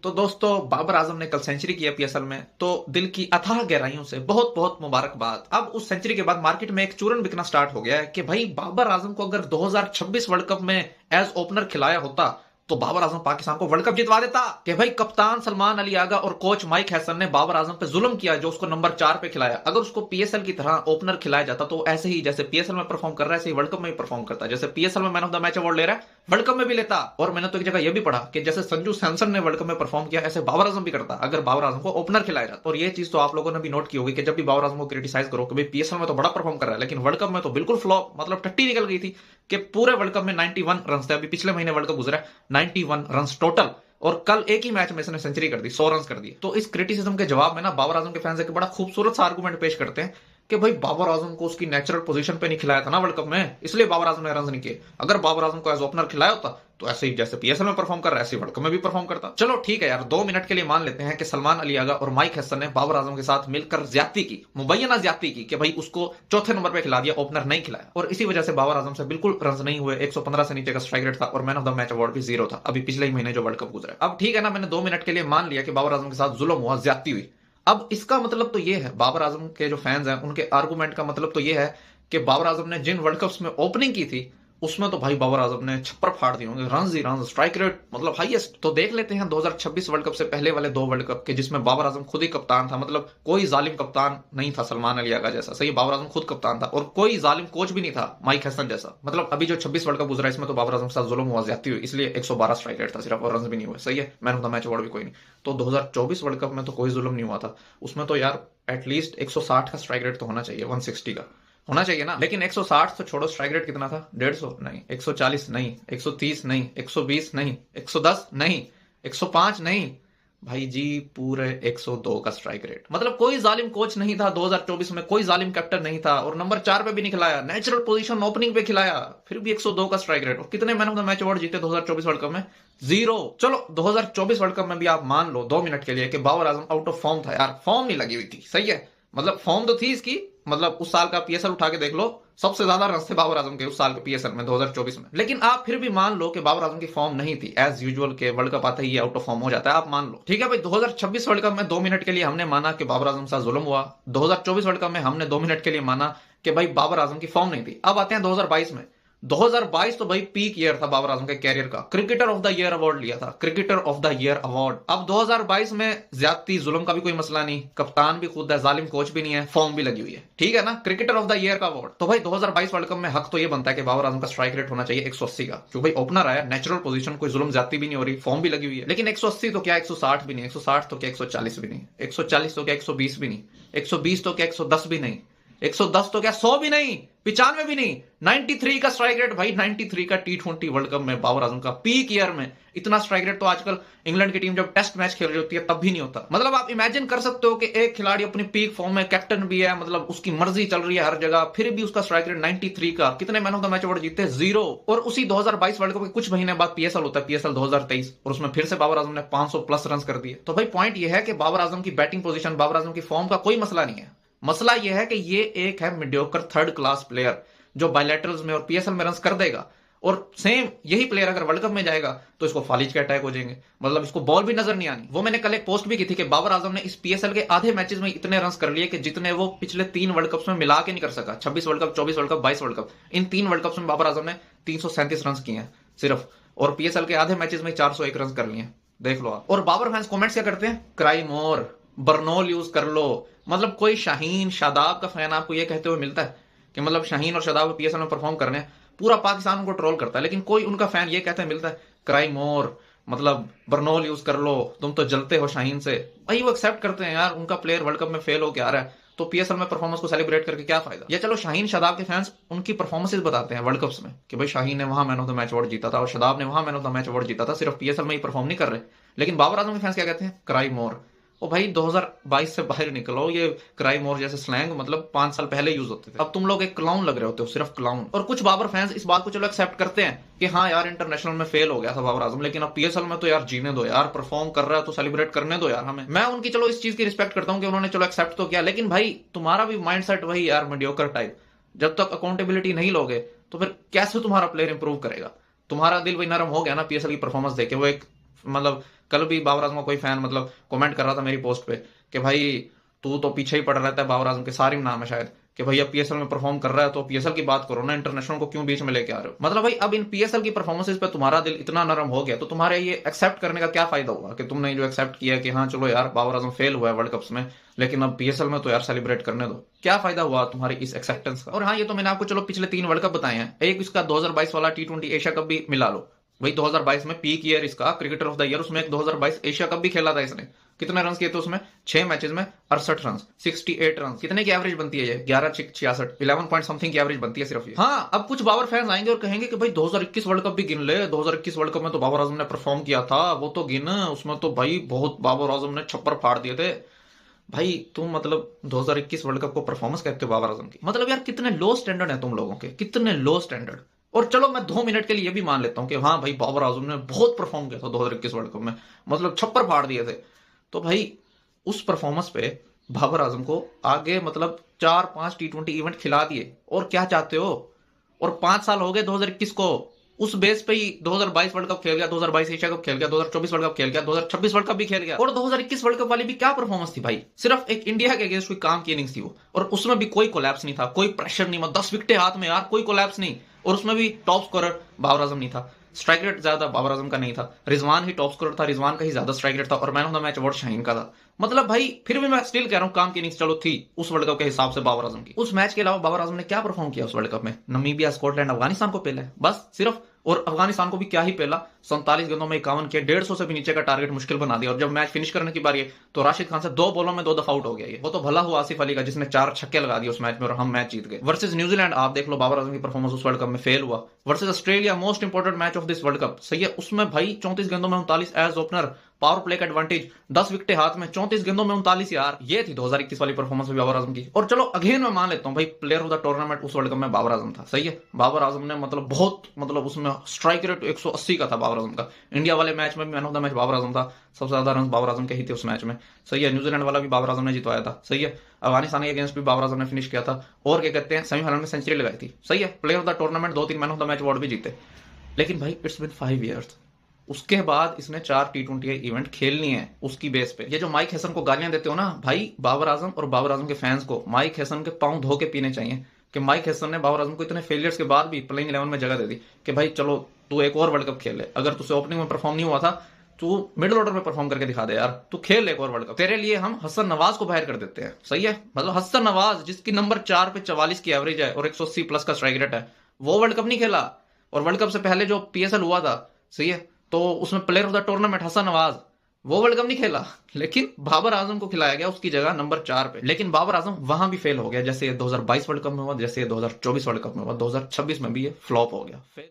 तो दोस्तों बाबर आजम ने कल सेंचुरी किया पीएसएल में, तो दिल की अथाह गहराइयों से बहुत बहुत मुबारकबाद। अब उस सेंचुरी के बाद मार्केट में एक चूरन बिकना स्टार्ट हो गया है कि भाई बाबर आजम को अगर 2026 वर्ल्ड कप में एज ओपनर खिलाया होता तो बाबर आजम पाकिस्तान को वर्ल्ड कप जितवा देता। कि भाई कप्तान सलमान अली आगा और कोच माइक हैसन ने बाबर आजम पे जुल्म किया जो उसको नंबर 4 पे खिलाया। अगर उसको पीएसएल की तरह ओपनर खिलाया जाता तो ऐसे ही जैसे पीएसएल में परफॉर्म कर रहा है ऐसे ही वर्ल्ड कप में भी परफॉर्म करता। जैसे पीएसएल में man of the match award ले रहा है वर्ल्ड कप में भी लेता। और मैंने तो एक जगह यह भी पढ़ा कि जैसे संजू सैमसन ने वर्ल्ड कप में परफॉर्म किया ऐसे बाबर आजम भी करता अगर बाबर आजम को ओपनर खिलाया जाता। और ये चीज तो आप लोगों ने भी नोट की होगी कि जब भी बाबर आजम को क्रिटिसाइज करो कि भाई पीएसएल में तो बड़ा परफॉर्म कर रहा है लेकिन वर्ल्ड कप में तो बिल्कुल फ्लॉप, मतलब टट्टी निकल गई थी। कि पूरे वर्ल्ड कप में 91 रन थे। अभी पिछले महीने वर्ल्ड कप गुजरा 91 रन टोटल, और कल एक ही मैच में इसने सेंचुरी कर दी, 100 रन कर दिए। तो इस क्रिटिसिज्म के जवाब में ना बाबर आजम के फैंस एक बड़ा खूबसूरत सा आर्गुमेंट पेश करते हैं कि भाई बाबर आजम को उसकी नेचुरल पोजीशन पे नहीं खिलाया था ना वर्ल्ड कप में, इसलिए बाबर आजम ने रन नहीं किए। अगर बाबर आजम को एज ओपनर खिलाया होता तो ऐसे ही जैसे पीएसएल में परफॉर्म कर रहा है ऐसे वर्ल्ड कप में भी परफॉर्म करता। चलो ठीक है यार, 2 मिनट के लिए मान लेते हैं कि सलमान अली आगा और माइक हैसन ने बाबर आजम के साथ मिलकर ज्यादती की, मुबैना ज्यादती की कि भाई उसको चौथे नंबर पे खिला दिया, ओपनर नहीं खिलाया। और इसी वजह से बाबर आजम से बिल्कुल रन नहीं हुए, 115 से नीचे का स्ट्राइक रेट था और man of the match award भी 0 था अभी पिछले ही महीने जो वर्ल्ड कप गुजरा। अब ठीक है ना, मैंने 2 मिनट के लिए मान लिया कि बाबर आजम के साथ जुल्म हुआ, ज्यादती हुई। अब इसका मतलब तो ये है, बाबर आजम के जो फैंस हैं उनके आर्गुमेंट का मतलब तो ये है कि बाबर आजम ने जिन वर्ल्ड कप्स में ओपनिंग की थी उसमें तो भाई बाबर आजम ने छप्पर फाड़ दिए होंगे, रन ही रन, स्ट्राइक रेट मतलब हाईएस्ट। तो देख लेते हैं 2026 वर्ल्ड कप से पहले वाले 2 वर्ल्ड कप के जिसमें बाबर आजम खुद ही कप्तान था, मतलब कोई जालिम कप्तान नहीं था सलमान अली आगा जैसा, सही बाबर आजम खुद कप्तान था, और कोई जालिम कोच भी नहीं था माइक हसन जैसा। मतलब अभी जो 26 वर्ल्ड कप गुजरा इसमें तो बाबर आजम के साथ जुल्म हुआ, ज्यादती हुई, इसलिए 112 स्ट्राइक रेट था सिर्फ और रन भी नहीं हुए, सही है। Man of the match award भी कोई नहीं। तो 2024 वर्ल्ड कप में तो कोई जुल्म नहीं हुआ था, उसमें तो यार एटलीस्ट 160 का स्ट्राइक रेट तो होना चाहिए, 160 का होना चाहिए ना। लेकिन 160 तो छोड़ो, स्ट्राइक रेट कितना था, 150 नहीं, 140 नहीं, 130 नहीं, 120 नहीं, 110 नहीं, 105 नहीं, भाई जी पूरे 102 का स्ट्राइक रेट। मतलब कोई जालिम कोच नहीं था 2024 में, कोई जालिम कैप्टन नहीं था, और नंबर 4 पे भी नहीं खिलाया, नेचुरल पोजीशन ओपनिंग पे खिलाया, फिर भी 102 का स्ट्राइक रेट। और कितने man of the match award जीते 2024 वर्ल्ड कप में, 0। चलो 2024 वर्ल्ड कप में भी आप मान लो 2 मिनट के लिए कि Babar Azam out of form था यार, फॉर्म नहीं लगी हुई थी, सही है। मतलब फॉर्म तो थी इसकी, मतलब उस साल का पीएसएल उठा के देख लो, सबसे ज्यादा रन थे बाबर आजम के उस साल के पीएसएल में 2024 में। लेकिन आप फिर भी मान लो कि बाबर आजम की फॉर्म नहीं थी, एज यूजुअल के वर्ल्ड कप आते ही ये आउट ऑफ फॉर्म हो जाता है, आप मान लो, ठीक है भाई। 2026 वर्ल्ड कप में 2 मिनट के लिए हमने माना कि बाबर आजम के साथ जुल्म हुआ, 2024 वर्ल्ड कप में हमने 2 मिनट के लिए माना कि भाई बाबर आजम की फॉर्म नहीं थी। अब आते हैं 2022 में। 2022 तो भाई पीक ईयर था बाबर आजम के कैरियर का, cricketer of the year award लिया था, cricketer of the year award. अब 2022 में ज्यादती जुल्म का भी कोई मसला नहीं, कप्तान भी खुद है, जालिम कोच भी नहीं है, फॉर्म भी लगी हुई है, ठीक है ना, क्रिकेटर ऑफ द ईयर का अवार्ड। तो भाई 2022 वर्ल्ड कप में हक तो ये बनता है कि बाबर आजम का स्ट्राइक रेट होना चाहिए 180 का, क्योंकि भाई ओपनर आया, नेचुरल पोजीशन, कोई जुल्म ज्यादती भी नहीं हो रही, फॉर्म भी लगी हुई है। लेकिन 180 तो क्या 160 भी नहीं, 160 तो क्या 140 भी नहीं, 140 तो क्या 120 भी नहीं, 120 तो क्या 110 भी नहीं, 110 तो क्या 100 भी नहीं, 95 भी नहीं, 93 का स्ट्राइक रेट भाई, 93 का T20 वर्ल्ड कप में बाबर आजम का पीक ईयर में इतना स्ट्राइक रेट तो आजकल इंग्लैंड की टीम जब टेस्ट मैच खेल रही होती है तब भी नहीं होता। मतलब आप इमेजिन कर सकते हो कि एक खिलाड़ी अपनी पीक फॉर्म में, कैप्टन भी है, मतलब उसकी मर्जी चल रही है हर जगह, फिर भी उसका स्ट्राइक रेट 93 का। कितने man of the match award जीते, 0। और उसी 2022 वर्ल्ड कप के कुछ महीने बाद पीएसएल होता है, पीएसएल 2023, और उसमें फिर से बाबर आजम ने 500 प्लस रन कर दिए। तो भाई पॉइंट ये है कि बाबर आजम की बैटिंग पोजीशन, बाबर आजम की फॉर्म का कोई मसला नहीं है। मसला यह है कि ये एक है मीडियोकर थर्ड क्लास प्लेयर जो बायलैटरल्स में और पीएसएल में रन कर देगा, और सेम यही प्लेयर अगर वर्ल्ड कप में जाएगा तो इसको फालिज के अटैक हो जाएंगे, मतलब इसको बॉल भी नजर नहीं आनी। वो मैंने कल एक पोस्ट भी की थी कि बाबर आजम ने इस पीएसएल के आधे मैचेस में इतने रन कर लिए कि जितने वो पिछले 3 वर्ल्ड कप्स में मिला के नहीं कर सका, 26 world cup, 24 world cup, 22 world cup, इन 3 वर्ल्ड कप्स में बाबर आजम ने 337 रन किए हैं सिर्फ, और पीएसएल के आधे मैचेस में 401 रन कर लिए, देख लो आप। और बाबर फैंस कमेंट्स क्या करते हैं, क्राई मोर, बर्नोल यूज कर लो। मतलब कोई शाहीन शादाब का फैन आपको ये कहते हुए मिलता है कि मतलब शाहीन और शादाब पीएसएल में परफॉर्म करने, पूरा पाकिस्तान उनको ट्रोल करता है, लेकिन कोई उनका फैन ये कहते हैं मिलता है क्राई मोर, मतलब बर्नोल यूज कर लो, तुम तो जलते हो शाहीन से। भाई वो एक्सेप्ट करते हैं यार, उनका प्लेयर वर्ल्ड कप में फेल हो के आ रहा है तो पीएसएल में परफॉर्मेंस को सेलिब्रेट करके क्या फायदा। या चलो शाहीन शादाब के फैंस उनकी परफॉर्मेंसेस बताते हैं वर्ल्ड कप्स में कि भाई शाहीन ने वहां man of the match award जीता था और शादाब ने वहां man of the match award जीता था, सिर्फ पीएसएल में ही परफॉर्म नहीं कर रहे। लेकिन बाबर आजम के फैंस क्या कहते हैं, क्राई मोर। ओ भाई 2022 से बाहर निकलो, ये क्राई मोर जैसे स्लैंग मतलब 5 साल पहले यूज होते थे, अब तुम लोग एक क्लाउन लग रहे होते हो, सिर्फ क्लाउन। और कुछ बाबर फैंस इस बात को चलो एक्सेप्ट करते हैं कि हाँ यार इंटरनेशनल में फेल हो गया था बाबर आजम, लेकिन अब पीएसएल में तो यार जीने दो यार, परफॉर्म कर रहा है तो सेलिब्रेट करने दो यार हमें। मैं उनकी चलो इस चीज की रिस्पेक्ट करता हूँ कि उन्होंने चलो एक्सेप्ट तो किया, लेकिन भाई तुम्हारा भी माइंड सेट वही यार मीडियोकर टाइप। जब तक अकाउंटेबिलिटी नहीं लोगे तो फिर कैसे तुम्हारा प्लेयर इंप्रूव करेगा। तुम्हारा दिल वही नरम हो गया ना पीएसएल की परफॉर्मेंस देके, वो एक मतलब कल भी बाबर आजम का कोई फैन मतलब कमेंट कर रहा था मेरी पोस्ट पे कि भाई तू तो पीछे ही पड़ रहता है बाबर आजम के, सारिम नाम है शायद, कि भैया पीएसएल में परफॉर्म कर रहा है तो पीएसएल की बात करो ना, इंटरनेशनल को क्यों बीच में लेके आ रहे हो। मतलब भाई अब इन पीएसएल की परफॉर्मेंसेस पे तुम्हारा दिल इतना नरम हो गया तो तुम्हारे ये एक्सेप्ट करने का क्या फायदा हुआ कि तुमने जो एक्सेप्ट किया कि हाँ चलो यार बाबर आजम फेल हुआ है वर्ल्ड कप्स में, लेकिन अब पीएसएल में तो यार सेलिब्रेट करने दो। क्या फायदा हुआ तुम्हारी इस एक्सेप्टेंस का। और हाँ ये तो मैंने आपको चलो पिछले 3 वर्ल्ड कप बताए हैं, एक इसका 2022 वाला T20 एशिया कप भी मिला लो भाई, 2022 में पीक ईयर इसका क्रिकेटर ऑफ द ईयर, उसमें एक 2022 एशिया कप भी खेला था इसने। कितने रन किए थे उसमें, 6 मैचेस में 68 रन, 68 रन। कितने की एवरेज बनती है ये, 1166, 11 पॉइंट समथिंग की एवरेज बनती है सिर्फ ये। हाँ अब कुछ बाबर फैंस आएंगे और कहेंगे कि भाई 2021 वर्ल्ड कप भी गिन ले, 2021 वर्ल्ड कप में तो बाबर आजम ने परफॉर्म किया था, वो तो गिन, उसमें तो भाई बहुत बाबर आजम ने छप्पर फाड़ दिए थे। भाई तुम मतलब 2021 वर्ल्ड कप को परफॉर्मेंस कहते हो बाबर आजम की, मतलब यार कितने लो स्टैंडर्ड है तुम लोगों के, कितने लो स्टैंडर्ड। और चलो मैं 2 मिनट के लिए भी मान लेता हूं कि हाँ भाई बाबर आजम ने बहुत परफॉर्म किया था 2021 वर्ल्ड कप में, मतलब छप्पर फाड़ दिए थे, तो भाई उस परफॉर्मेंस पे बाबर आजम को आगे मतलब 4-5 T20 इवेंट खिला दिए, और क्या चाहते हो। और 5 साल हो गए 2021 को, उस बेस पे ही 2022 वर्ल्ड कप खेल गया, 2022 एशिया कप खेल गया, 2024 वर्ल्ड कप खेल गया, 2026 वर्ल्ड कप भी खेल गया, और 2021 वर्ल्ड कप वाली भी क्या परफॉर्मेंस थी भाई, सिर्फ एक इंडिया के अगेंस्ट कोई काम की इनिंग्स थी वो, और उसमें भी कोई कोलैप्स नहीं था, कोई प्रेशर नहीं, 10 विकेटें हाथ में यार, कोई कोलैप्स नहीं, और उसमें भी टॉप स्कोरर बाबर आजम नहीं था, स्ट्राइक रेट ज्यादा बाबर आजम का नहीं था, रिजवान ही टॉप स्कोरर था, रिजवान का ही ज्यादा स्ट्राइक रेट था, और man of the match award Shaheen का था। मतलब भाई फिर भी मैं स्टिल कह रहा हूं काम की इनिंग्स चलो थी उस वर्ल्ड कप के हिसाब से बाबर आजम की। उस मैच के अलावा बाबर आजम ने क्या परफॉर्म किया उस वर्ल्ड कप में, नमीबिया, स्कॉटलैंड, अफगानिस्तान को पेला है बस सिर्फ, और अफगानिस्तान को भी क्या ही पेला, 47 गेंदों में 51 के 150 से भी नीचे का टारगेट मुश्किल बना दिया, और जब मैच फिनिश करने की बारी है तो राशिद खान से 2 बॉलों में 2 दफा आउट हो गया ये। वो तो भला हुआ आसिफ अली का जिसने 4 छक्के लगा दिए उस मैच में और हम मैच जीत गए। वर्सेस न्यूजीलैंड आप देख लो बाबर आजम की परफॉर्मेंस उस वर्ल्ड कप में फेल हुआ। Versus Australia most important match of this world cup, सही है, उसमें भाई 34 गेंदों में 39 एज ओपनर, पावर प्ले का एडवांटेज, 10 विकेटें हाथ में, 34 गेंदों में 39 यार, ये थी 2021 वाली परफॉर्मेंस बाबर आजम की। और चलो अगेन मैं मान लेता हूं भाई प्लेयर ऑफ द टूर्नामेंट उस वर्ल्ड कप में बाबर आजम था, सही है, बाबर आजम ने मतलब बहुत मतलब उसमें स्ट्राइक रेट 180 का था बाबर आजम का। इंडिया वाले मैच में भी man of the match Babar Azam था, सबसे ज्यादा रन बाबर आजम के ही थे उस मैच में, सही है। न्यूजीलैंड वाला भी बाबर आजम ने जितवाया था, सही है। अफगानिस्तान के अगेंस्ट भी बाबर आजम ने फिनिश किया था, और क्या कहते हैं सेमीफाइनल में सेंचुरी लगाई थी, सही है। Player of the tournament 2-3 man of the match award भी जीते। लेकिन भाई इट्स बिन 5 ईयर्स, उसके बाद इसने 4 T20 इवेंट खेलनी है उसकी बेस पे। ये जो माइक हैसन को गालियां देते हो ना भाई, बाबर आजम और बाबर आजम के फैंस को माइक हैसन के पांव धो के पीने चाहिए कि माइक हैसन ने बाबर आजम को इतने फेलियर्स के बाद भी प्लेइंग 11 में जगह दे दी कि भाई चलो तू एक और वर्ल्ड कप खेल ले, अगर तुझसे ओपनिंग में परफॉर्म नहीं हुआ था तू मिडिल ऑर्डर में परफॉर्म करके दिखा दे यार, तू खेल ले एक और वर्ल्ड कप। तेरे लिए हम हसन नवाज को बाहर कर देते हैं, सही है, मतलब हसन नवाज जिसकी नंबर 4 पे 44 की एवरेज है और 180 प्लस का स्ट्राइक रेट है, वो वर्ल्ड कप नहीं खेला। और वर्ल्ड कप से पहले जो पीएसएल हुआ था, सही है, तो उसमें player of the tournament Hasan Nawaz, वो वर्ल्ड कप नहीं खेला, लेकिन बाबर आजम को खिलाया गया उसकी जगह नंबर 4 पे। लेकिन बाबर आजम वहां भी फेल हो गया, जैसे 2022 वर्ल्ड कप में हुआ, जैसे 2024 वर्ल्ड कप में हुआ, 2026 में भी ये फ्लॉप हो गया, फेल।